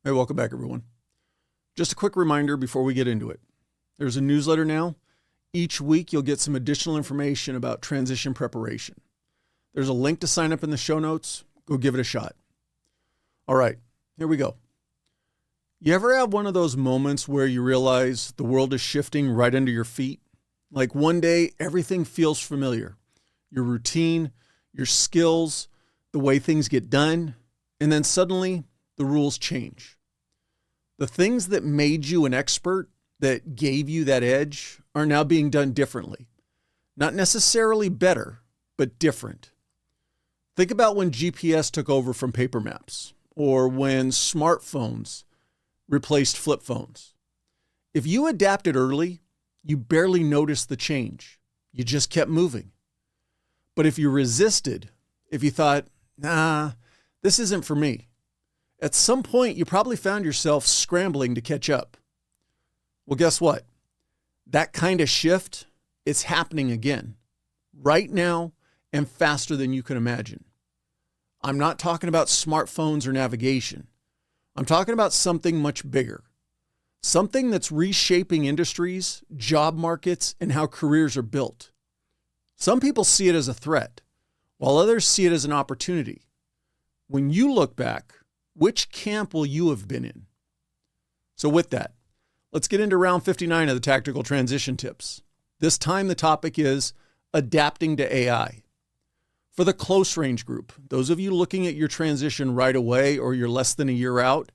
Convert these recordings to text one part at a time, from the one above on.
Hey, welcome back, everyone. Just a quick reminder before we get into it. There's a newsletter now. Each week, you'll get some additional information about transition preparation. There's a link to sign up in the show notes. Go give it a shot. All right, here we go. You ever have one of those moments where you realize the world is shifting right under your feet? Like one day, everything feels familiar. Your routine, your skills, the way things get done, and then suddenly the rules change. The things that made you an expert, that gave you that edge, are now being done differently. Not necessarily better, but different. Think about when GPS took over from paper maps, or when smartphones replaced flip phones. If you adapted early, you barely noticed the change. You just kept moving. But if you resisted, if you thought, nah, this isn't for me, at some point you probably found yourself scrambling to catch up. Well, guess what? That kind of shift, it's happening again, right now and faster than you can imagine. I'm not talking about smartphones or navigation. I'm talking about something much bigger. Something that's reshaping industries, job markets, and how careers are built. Some people see it as a threat, while others see it as an opportunity. When you look back, which camp will you have been in? So with that, let's get into round 59 of the Tactical Transition Tips. This time the topic is adapting to AI. For the close range group, those of you looking at your transition right away or you're less than a year out,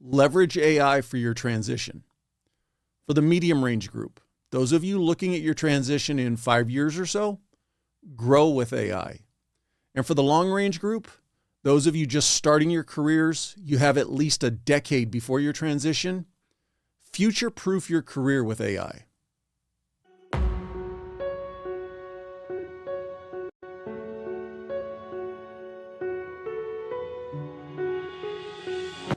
leverage AI for your transition. For the medium range group, those of you looking at your transition in 5 years or so, grow with AI. And for the long range group, those of you just starting your careers, you have at least a decade before your transition, future-proof your career with AI.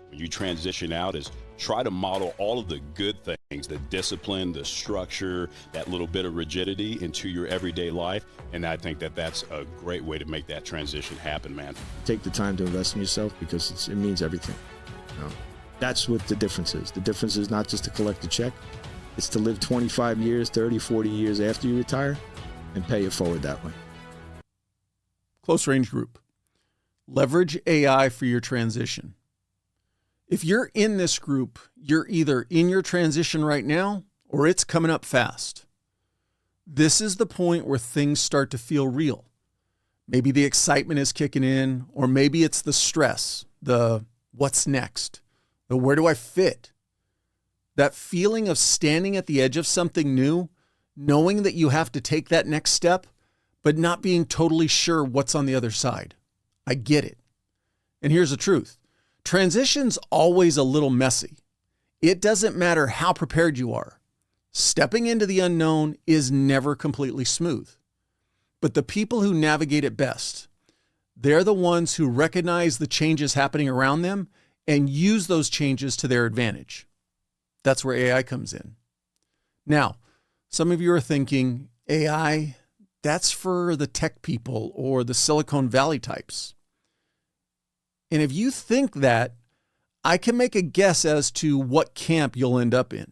When you transition out, is try to model all of the good things, the discipline, the structure, that little bit of rigidity into your everyday life. And I think that that's a great way to make that transition happen, man. Take the time to invest in yourself because it means everything. You know? That's what the difference is. The difference is not just to collect a check. It's to live 25 years, 30, 40 years after you retire and pay it forward that way. Close range group. Leverage AI for your transition. If you're in this group, you're either in your transition right now or it's coming up fast. This is the point where things start to feel real. Maybe the excitement is kicking in, or maybe it's the stress, the what's next, the where do I fit? That feeling of standing at the edge of something new, knowing that you have to take that next step, but not being totally sure what's on the other side. I get it. And here's the truth. Transition's always a little messy. It doesn't matter how prepared you are. Stepping into the unknown is never completely smooth. But the people who navigate it best, they're the ones who recognize the changes happening around them and use those changes to their advantage. That's where AI comes in. Now, some of you are thinking, AI, that's for the tech people or the Silicon Valley types. And if you think that, I can make a guess as to what camp you'll end up in.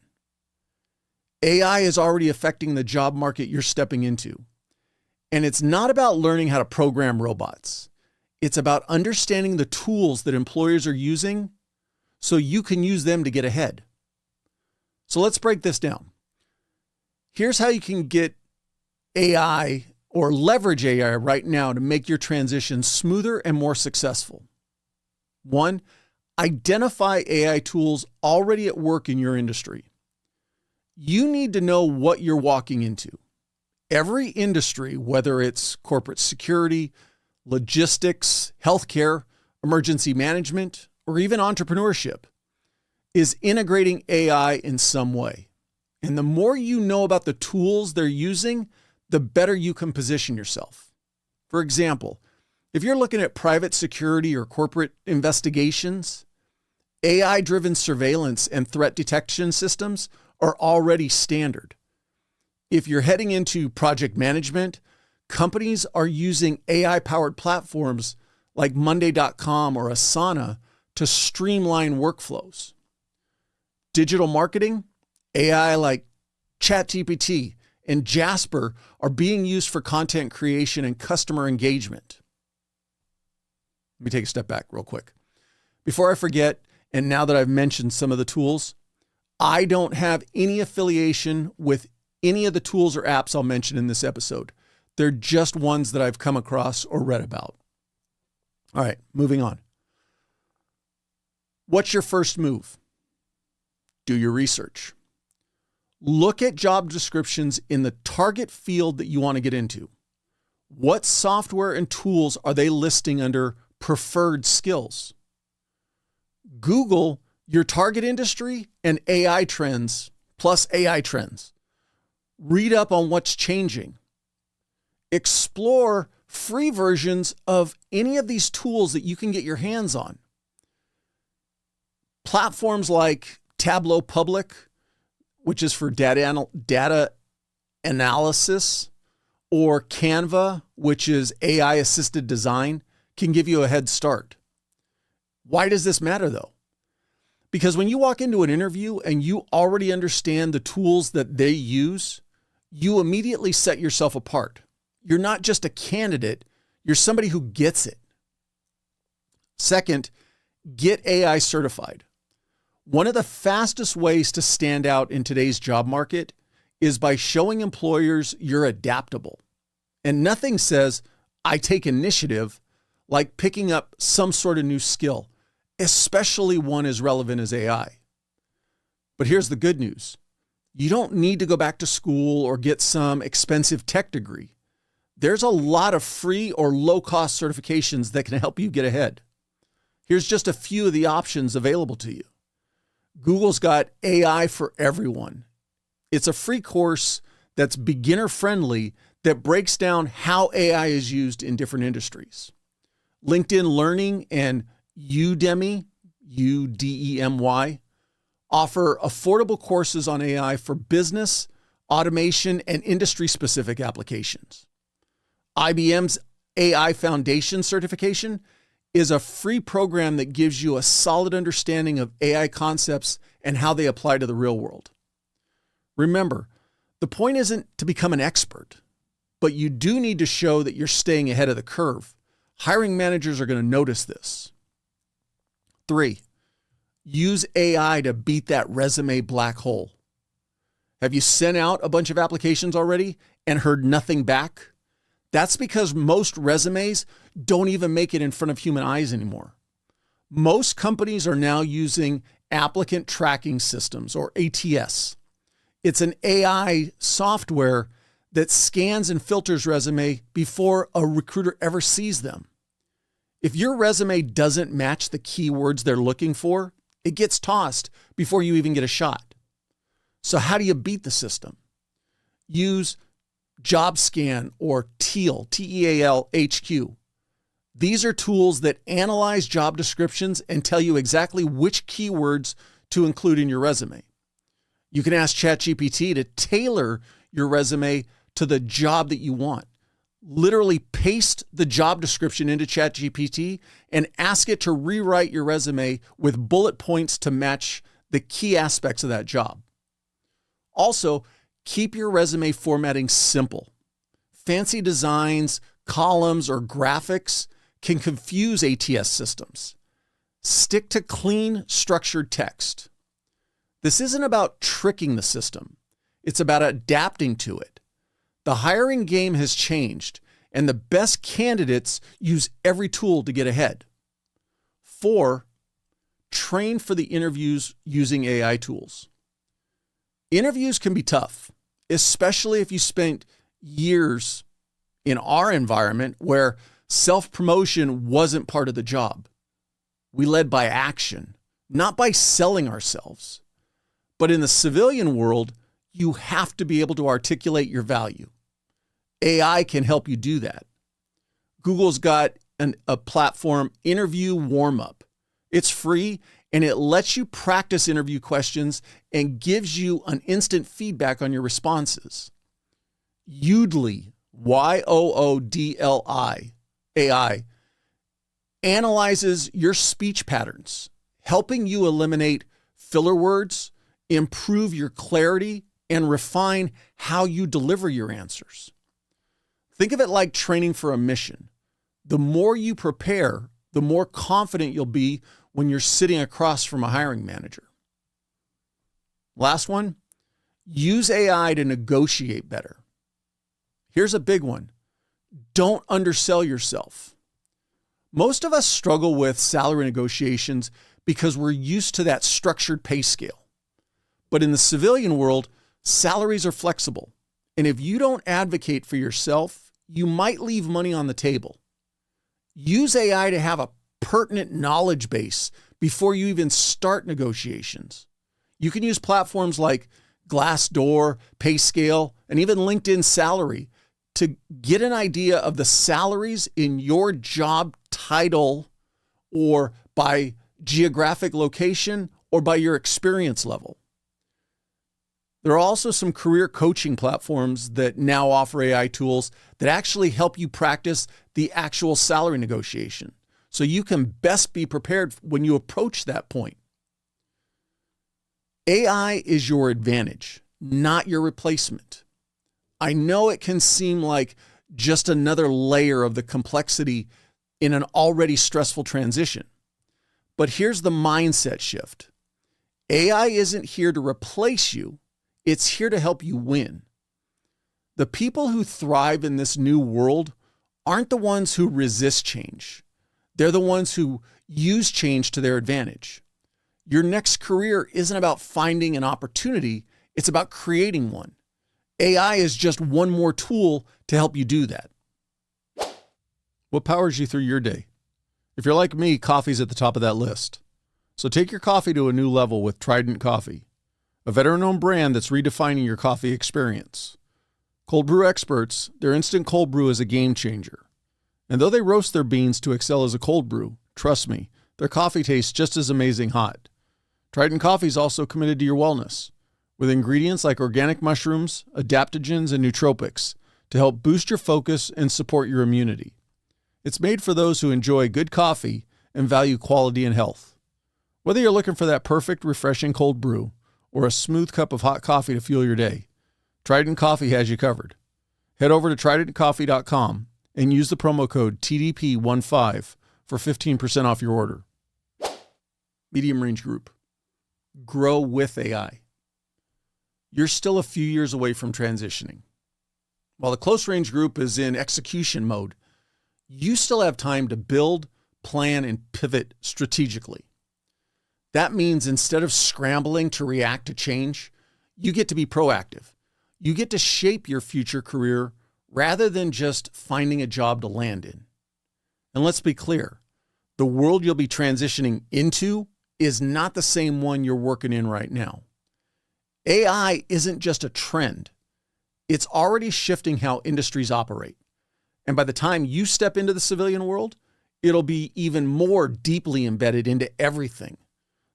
AI is already affecting the job market you're stepping into. And it's not about learning how to program robots. It's about understanding the tools that employers are using so you can use them to get ahead. So let's break this down. Here's how you can get AI or leverage AI right now to make your transition smoother and more successful. 1, identify AI tools already at work in your industry. You need to know what you're walking into. Every industry, whether it's corporate security, logistics, healthcare, emergency management, or even entrepreneurship, is integrating AI in some way. And the more you know about the tools they're using, the better you can position yourself. For example, if you're looking at private security or corporate investigations, AI-driven surveillance and threat detection systems are already standard. If you're heading into project management, companies are using AI-powered platforms like Monday.com or Asana to streamline workflows. Digital marketing, AI like ChatGPT and Jasper are being used for content creation and customer engagement. Let me take a step back real quick. Before I forget, and now that I've mentioned some of the tools, I don't have any affiliation with any of the tools or apps I'll mention in this episode. They're just ones that I've come across or read about. All right, moving on. What's your first move? Do your research. Look at job descriptions in the target field that you want to get into. What software and tools are they listing under preferred skills? Google your target industry and AI trends plus AI trends. Read up on what's changing. Explore free versions of any of these tools that you can get your hands on. Platforms like Tableau Public, which is for data analysis, or Canva, which is AI-assisted design, can give you a head start. Why does this matter though? Because when you walk into an interview and you already understand the tools that they use, you immediately set yourself apart. You're not just a candidate, you're somebody who gets it. Second, get AI certified. One of the fastest ways to stand out in today's job market is by showing employers you're adaptable. And nothing says, I take initiative, like picking up some sort of new skill, especially one as relevant as AI. But here's the good news. You don't need to go back to school or get some expensive tech degree. There's a lot of free or low-cost certifications that can help you get ahead. Here's just a few of the options available to you. Google's got AI for Everyone. It's a free course that's beginner-friendly that breaks down how AI is used in different industries. LinkedIn Learning and Udemy, Udemy, offer affordable courses on AI for business, automation, and industry-specific applications. IBM's AI Foundation certification is a free program that gives you a solid understanding of AI concepts and how they apply to the real world. Remember, the point isn't to become an expert, but you do need to show that you're staying ahead of the curve. Hiring managers are going to notice this. 3, use AI to beat that resume black hole. Have you sent out a bunch of applications already and heard nothing back? That's because most resumes don't even make it in front of human eyes anymore. Most companies are now using applicant tracking systems, or ATS. It's an AI software that scans and filters resume before a recruiter ever sees them. If your resume doesn't match the keywords they're looking for, it gets tossed before you even get a shot. So how do you beat the system? Use JobScan or TEAL, TEAL HQ. These are tools that analyze job descriptions and tell you exactly which keywords to include in your resume. You can ask ChatGPT to tailor your resume to the job that you want. Literally paste the job description into ChatGPT and ask it to rewrite your resume with bullet points to match the key aspects of that job. Also, keep your resume formatting simple. Fancy designs, columns, or graphics can confuse ATS systems. Stick to clean, structured text. This isn't about tricking the system. It's about adapting to it. The hiring game has changed, and the best candidates use every tool to get ahead. 4, train for the interviews using AI tools. Interviews can be tough, especially if you spent years in our environment where self-promotion wasn't part of the job. We led by action, not by selling ourselves. But in the civilian world, you have to be able to articulate your value. AI can help you do that. Google's got a platform, Interview Warm-Up. It's free, and it lets you practice interview questions and gives you an instant feedback on your responses. Yoodli, Yoodli, AI, analyzes your speech patterns helping you eliminate filler words, improve your clarity, and refine how you deliver your answers. Think of it like training for a mission. The more you prepare, the more confident you'll be when you're sitting across from a hiring manager. Last one, use AI to negotiate better. Here's a big one. Don't undersell yourself. Most of us struggle with salary negotiations because we're used to that structured pay scale. But in the civilian world, salaries are flexible. And if you don't advocate for yourself, you might leave money on the table. Use AI to have a pertinent knowledge base before you even start negotiations. You can use platforms like Glassdoor, Payscale, and even LinkedIn Salary to get an idea of the salaries in your job title or by geographic location or by your experience level. There are also some career coaching platforms that now offer AI tools that actually help you practice the actual salary negotiation so you can best be prepared when you approach that point. AI is your advantage, not your replacement. I know it can seem like just another layer of the complexity in an already stressful transition. But here's the mindset shift. AI isn't here to replace you. It's here to help you win. The people who thrive in this new world aren't the ones who resist change. They're the ones who use change to their advantage. Your next career isn't about finding an opportunity. It's about creating one. AI is just one more tool to help you do that. What powers you through your day? If you're like me, coffee's at the top of that list. So take your coffee to a new level with Trident Coffee, a veteran-owned brand that's redefining your coffee experience. Cold brew experts, their instant cold brew is a game changer. And though they roast their beans to excel as a cold brew, trust me, their coffee tastes just as amazing hot. Trident Coffee is also committed to your wellness, with ingredients like organic mushrooms, adaptogens, and nootropics to help boost your focus and support your immunity. It's made for those who enjoy good coffee and value quality and health. Whether you're looking for that perfect, refreshing cold brew or a smooth cup of hot coffee to fuel your day, Trident Coffee has you covered. Head over to tridentcoffee.com and use the promo code TDP15 for 15% off your order. Medium Range Group. Grow with AI. You're still a few years away from transitioning. While the Close Range Group is in execution mode, you still have time to build, plan, and pivot strategically. That means instead of scrambling to react to change, you get to be proactive. You get to shape your future career rather than just finding a job to land in. And let's be clear, the world you'll be transitioning into is not the same one you're working in right now. AI isn't just a trend. It's already shifting how industries operate. And by the time you step into the civilian world, it'll be even more deeply embedded into everything.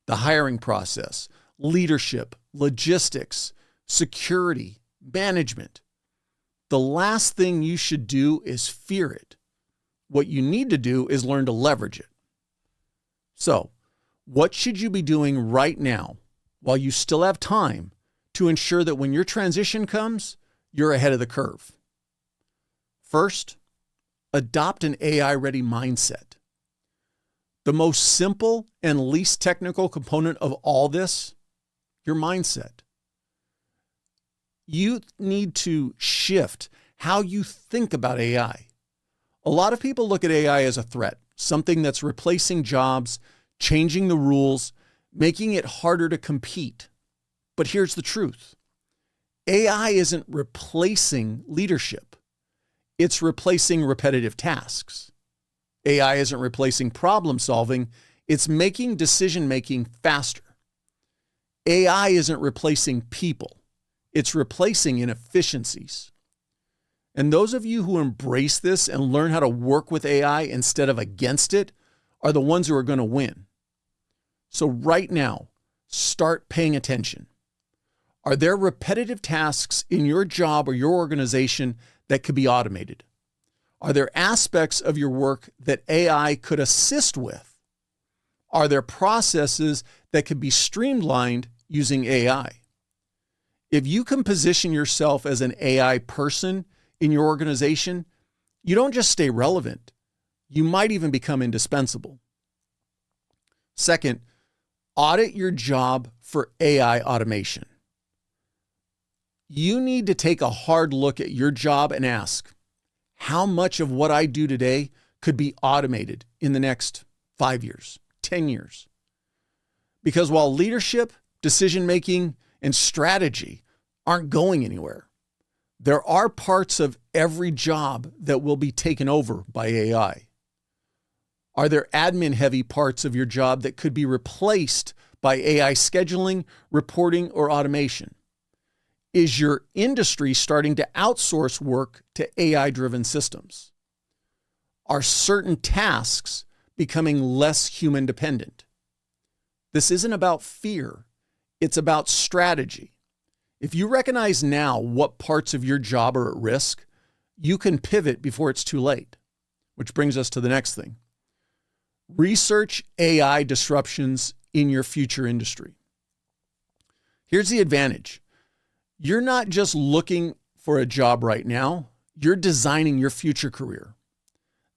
The hiring process, leadership, logistics, security, management. The last thing you should do is fear it. What you need to do is learn to leverage it. So, what should you be doing right now while you still have time to ensure that when your transition comes, you're ahead of the curve? First, adopt an AI-ready mindset. The most simple and least technical component of all this, your mindset. You need to shift how you think about AI. A lot of people look at AI as a threat, something that's replacing jobs, changing the rules, making it harder to compete. But here's the truth. AI isn't replacing leadership. It's replacing repetitive tasks. AI isn't replacing problem solving. It's making decision-making faster. AI isn't replacing people. It's replacing inefficiencies. And those of you who embrace this and learn how to work with AI instead of against it are the ones who are going to win. So right now, start paying attention. Are there repetitive tasks in your job or your organization that could be automated? Are there aspects of your work that AI could assist with? Are there processes that could be streamlined using AI? If you can position yourself as an AI person in your organization, you don't just stay relevant, you might even become indispensable. Second, audit your job for AI automation. You need to take a hard look at your job and ask, how much of what I do today could be automated in the next 5 years, 10 years? Because while leadership, decision-making, and strategy aren't going anywhere, there are parts of every job that will be taken over by AI. Are there admin-heavy parts of your job that could be replaced by AI scheduling, reporting, or automation? Is your industry starting to outsource work to AI-driven systems? Are certain tasks becoming less human-dependent? This isn't about fear. It's about strategy. If you recognize now what parts of your job are at risk, you can pivot before it's too late. Which brings us to the next thing. Research AI disruptions in your future industry. Here's the advantage. You're not just looking for a job right now, you're designing your future career.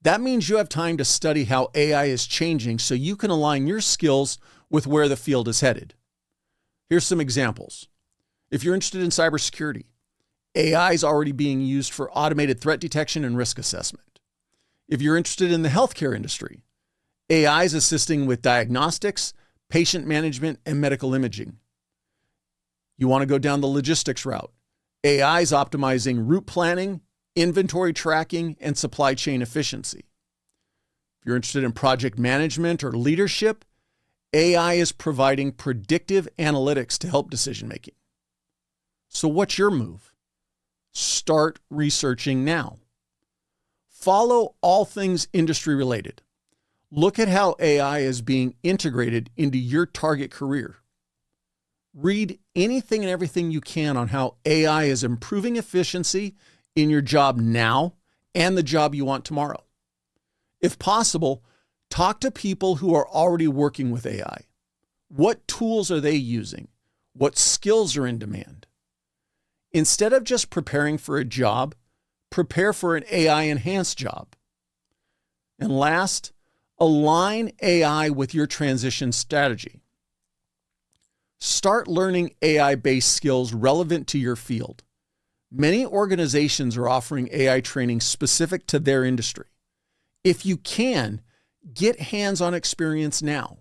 That means you have time to study how AI is changing so you can align your skills with where the field is headed. Here's some examples. If you're interested in cybersecurity, AI is already being used for automated threat detection and risk assessment. If you're interested in the healthcare industry, AI is assisting with diagnostics, patient management, and medical imaging. You want to go down the logistics route. AI is optimizing route planning, inventory tracking, and supply chain efficiency. If you're interested in project management or leadership, AI is providing predictive analytics to help decision making. So what's your move? Start researching now. Follow all things industry related. Look at how AI is being integrated into your target career. Read anything and everything you can on how AI is improving efficiency in your job now and the job you want tomorrow. If possible, talk to people who are already working with AI. What tools are they using? What skills are in demand? Instead of just preparing for a job, prepare for an AI-enhanced job. And last, align AI with your transition strategy. Start learning AI-based skills relevant to your field. Many organizations are offering AI training specific to their industry. If you can, get hands-on experience now.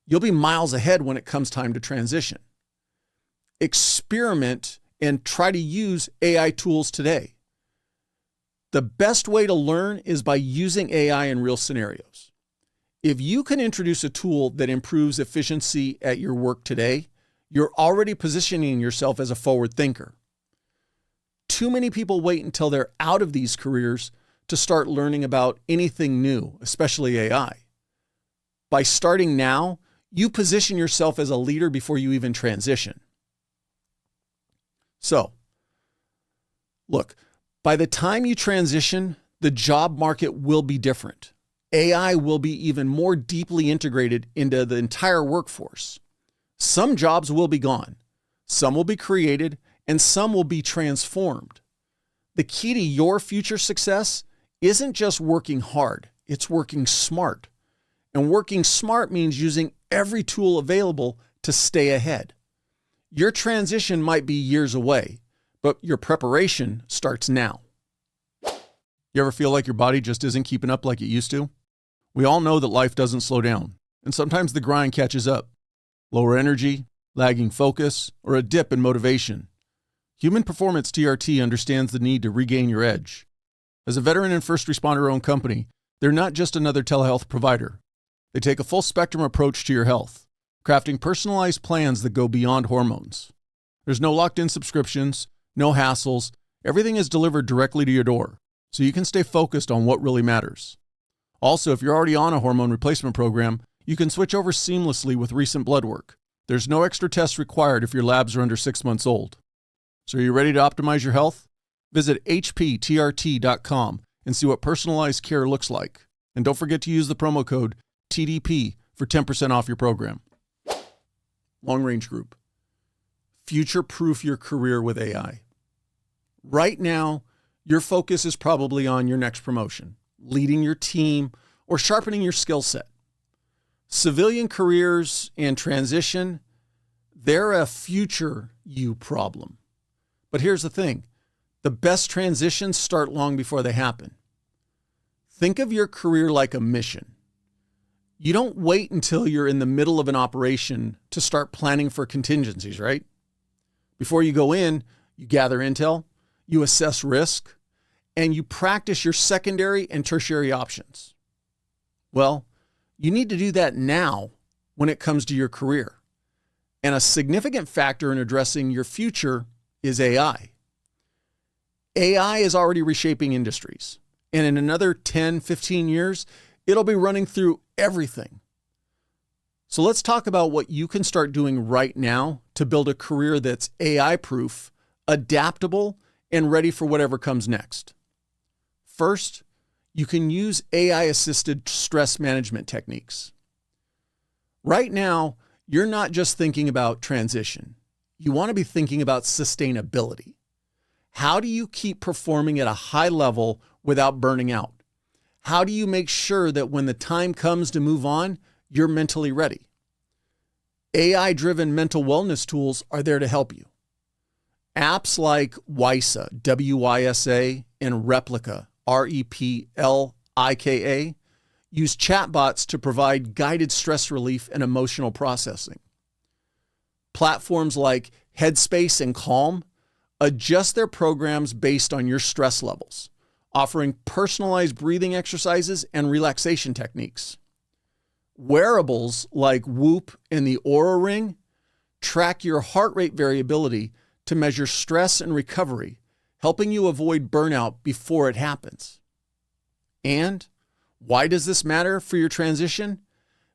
You'll be miles ahead when it comes time to transition. Experiment and try to use AI tools today. The best way to learn is by using AI in real scenarios. If you can introduce a tool that improves efficiency at your work today, you're already positioning yourself as a forward thinker. Too many people wait until they're out of these careers to start learning about anything new, especially AI. By starting now, you position yourself as a leader before you even transition. So, look, by the time you transition, the job market will be different. AI will be even more deeply integrated into the entire workforce. Some jobs will be gone, some will be created, and some will be transformed. The key to your future success isn't just working hard, it's working smart. And working smart means using every tool available to stay ahead. Your transition might be years away, but your preparation starts now. You ever feel like your body just isn't keeping up like it used to? We all know that life doesn't slow down, and sometimes the grind catches up. Lower energy, lagging focus, or a dip in motivation. Human Performance TRT understands the need to regain your edge. As a veteran and first responder-owned company, they're not just another telehealth provider. They take a full spectrum approach to your health, crafting personalized plans that go beyond hormones. There's no locked-in subscriptions, no hassles. Everything is delivered directly to your door, so you can stay focused on what really matters. Also, if you're already on a hormone replacement program, you can switch over seamlessly with recent blood work. There's no extra tests required if your labs are under 6 months old. So are you ready to optimize your health? Visit hptrt.com and see what personalized care looks like. And don't forget to use the promo code TDP for 10% off your program. Long Range Group. Future-proof your career with AI. Right now, your focus is probably on your next promotion, leading your team, or sharpening your skill set. Civilian careers and transition, they're a future you problem. But here's the thing. The best transitions start long before they happen. Think of your career like a mission. You don't wait until you're in the middle of an operation to start planning for contingencies, right? Before you go in, you gather intel, you assess risk, and you practice your secondary and tertiary options. Well, you need to do that now when it comes to your career. And a significant factor in addressing your future is AI. AI is already reshaping industries. And in another 10, 15 years, it'll be running through everything. So let's talk about what you can start doing right now to build a career that's AI-proof, adaptable, and ready for whatever comes next. First, you can use AI-assisted stress management techniques. Right now, you're not just thinking about transition. You want to be thinking about sustainability. How do you keep performing at a high level without burning out? How do you make sure that when the time comes to move on, you're mentally ready? AI-driven mental wellness tools are there to help you. Apps like WISA, W-I-S-A, and Replika, R-E-P-L-I-K-A, use chatbots to provide guided stress relief and emotional processing. Platforms like Headspace and Calm adjust their programs based on your stress levels, offering personalized breathing exercises and relaxation techniques. Wearables like Whoop and the Oura Ring track your heart rate variability to measure stress and recovery, helping you avoid burnout before it happens. And why does this matter for your transition?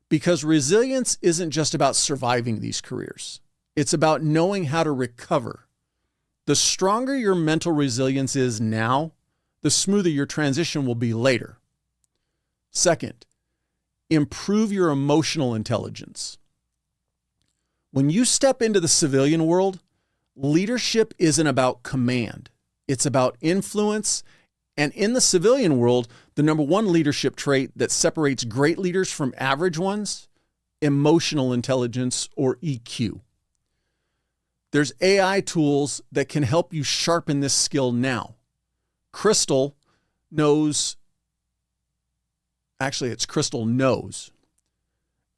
Because resilience isn't just about surviving these careers. It's about knowing how to recover. The stronger your mental resilience is now, the smoother your transition will be later. Second, improve your emotional intelligence. When you step into the civilian world, leadership isn't about command. It's about influence. And in the civilian world, the number one leadership trait that separates great leaders from average ones, emotional intelligence, or EQ. There's AI tools that can help you sharpen this skill now. Crystal knows,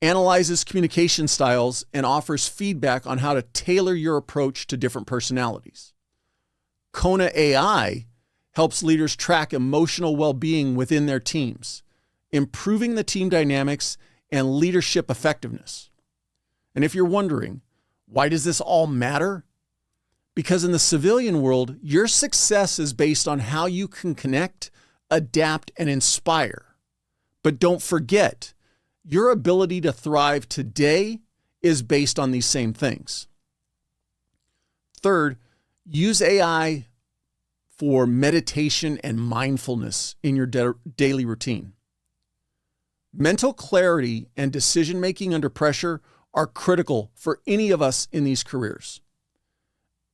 analyzes communication styles and offers feedback on how to tailor your approach to different personalities. Kona AI helps leaders track emotional well-being within their teams, improving the team dynamics and leadership effectiveness. And if you're wondering, why does this all matter? Because in the civilian world, your success is based on how you can connect, adapt, and inspire. But don't forget, your ability to thrive today is based on these same things. Third, use AI for meditation and mindfulness in your daily routine. Mental clarity and decision-making under pressure are critical for any of us in these careers.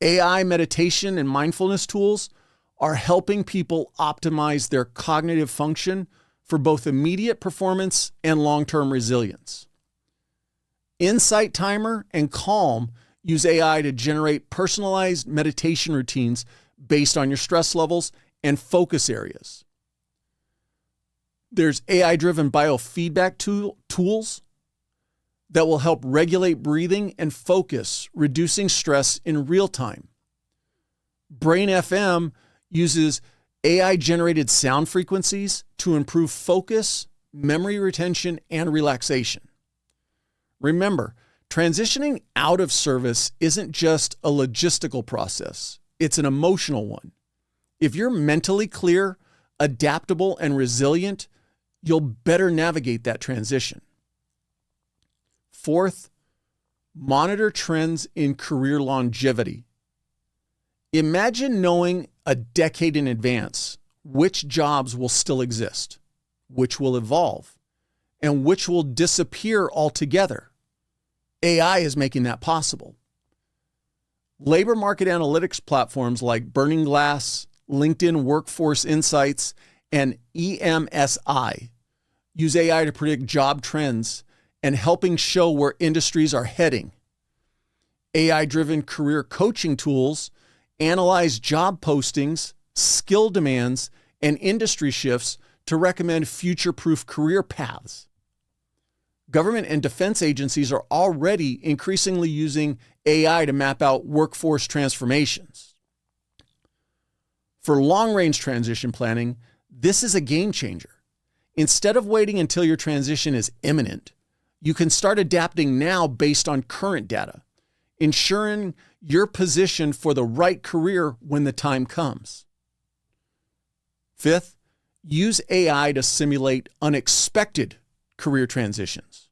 AI meditation and mindfulness tools are helping people optimize their cognitive function for both immediate performance and long-term resilience. Insight Timer and Calm use AI to generate personalized meditation routines based on your stress levels and focus areas. There's AI-driven biofeedback tools that will help regulate breathing and focus, reducing stress in real time. Brain FM uses AI-generated sound frequencies to improve focus, memory retention, and relaxation. Remember, transitioning out of service isn't just a logistical process. It's an emotional one. If you're mentally clear, adaptable, and resilient, you'll better navigate that transition. Fourth, monitor trends in career longevity. Imagine knowing a decade in advance which jobs will still exist, which will evolve, and which will disappear altogether. AI is making that possible. Labor market analytics platforms like Burning Glass, LinkedIn Workforce Insights, and EMSI use AI to predict job trends and helping show where industries are heading. AI-driven career coaching tools analyze job postings, skill demands, and industry shifts to recommend future-proof career paths. Government and defense agencies are already increasingly using AI to map out workforce transformations. For long-range transition planning, this is a game changer. Instead of waiting until your transition is imminent, you can start adapting now based on current data, ensuring you're positioned for the right career when the time comes. Fifth, use AI to simulate unexpected career transitions.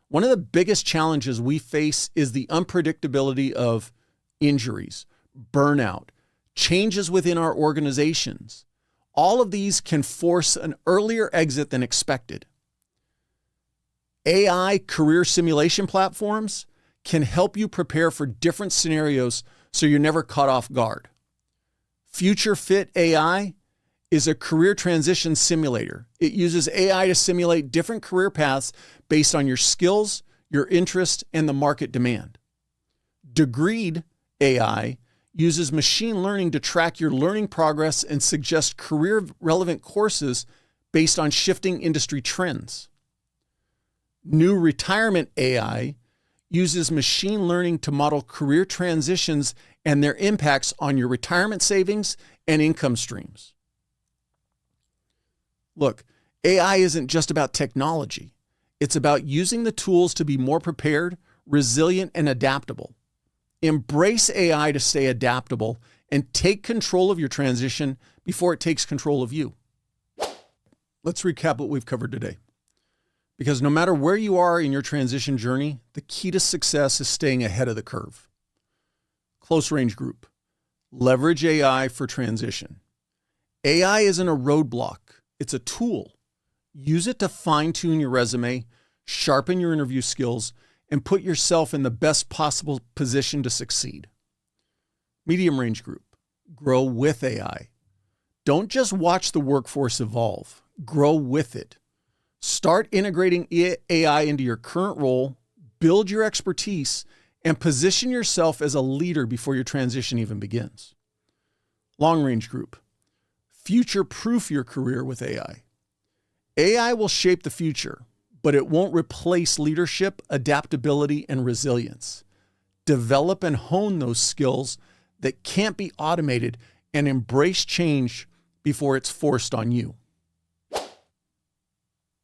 One of the biggest challenges we face is the unpredictability of injuries, burnout, changes within our organizations. All of these can force an earlier exit than expected. AI career simulation platforms can help you prepare for different scenarios so you're never caught off guard. Future Fit AI is a career transition simulator. It uses AI to simulate different career paths based on your skills, your interest, and the market demand. Degreed AI uses machine learning to track your learning progress and suggest career-relevant courses based on shifting industry trends. New Retirement AI uses machine learning to model career transitions and their impacts on your retirement savings and income streams. Look, AI isn't just about technology. It's about using the tools to be more prepared, resilient, and adaptable. Embrace AI to stay adaptable and take control of your transition before it takes control of you. Let's recap what we've covered today. Because no matter where you are in your transition journey, the key to success is staying ahead of the curve. Close range group. Leverage AI for transition. AI isn't a roadblock. It's a tool. Use it to fine-tune your resume, sharpen your interview skills, and put yourself in the best possible position to succeed. Medium range group. Grow with AI. Don't just watch the workforce evolve. Grow with it. Start integrating AI into your current role, build your expertise, and position yourself as a leader before your transition even begins. Long range group. Future-proof your career with AI. AI will shape the future, but it won't replace leadership, adaptability, and resilience. Develop and hone those skills that can't be automated and embrace change before it's forced on you.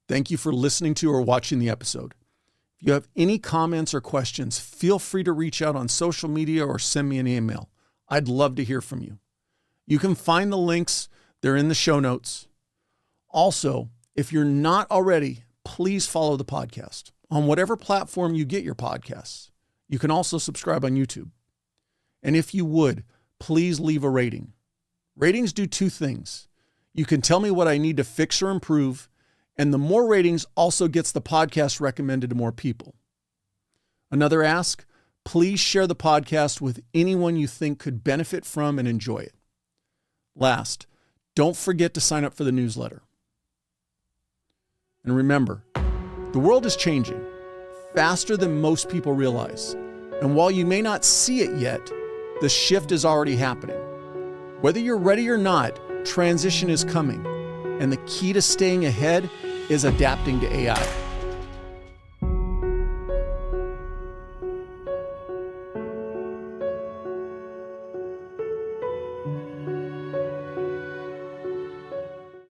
Thank you for listening to or watching the episode. If you have any comments or questions, feel free to reach out on social media or send me an email. I'd love to hear from you. You can find the links. They're in the show notes. Also, if you're not already, please follow the podcast on whatever platform you get your podcasts. You can also subscribe on YouTube. And if you would, please leave a rating. Ratings do two things. You can tell me what I need to fix or improve, and the more ratings also gets the podcast recommended to more people. Another ask, please share the podcast with anyone you think could benefit from and enjoy it. Last, don't forget to sign up for the newsletter. And remember, the world is changing faster than most people realize. And while you may not see it yet, the shift is already happening. Whether you're ready or not, transition is coming. And the key to staying ahead is adapting to AI.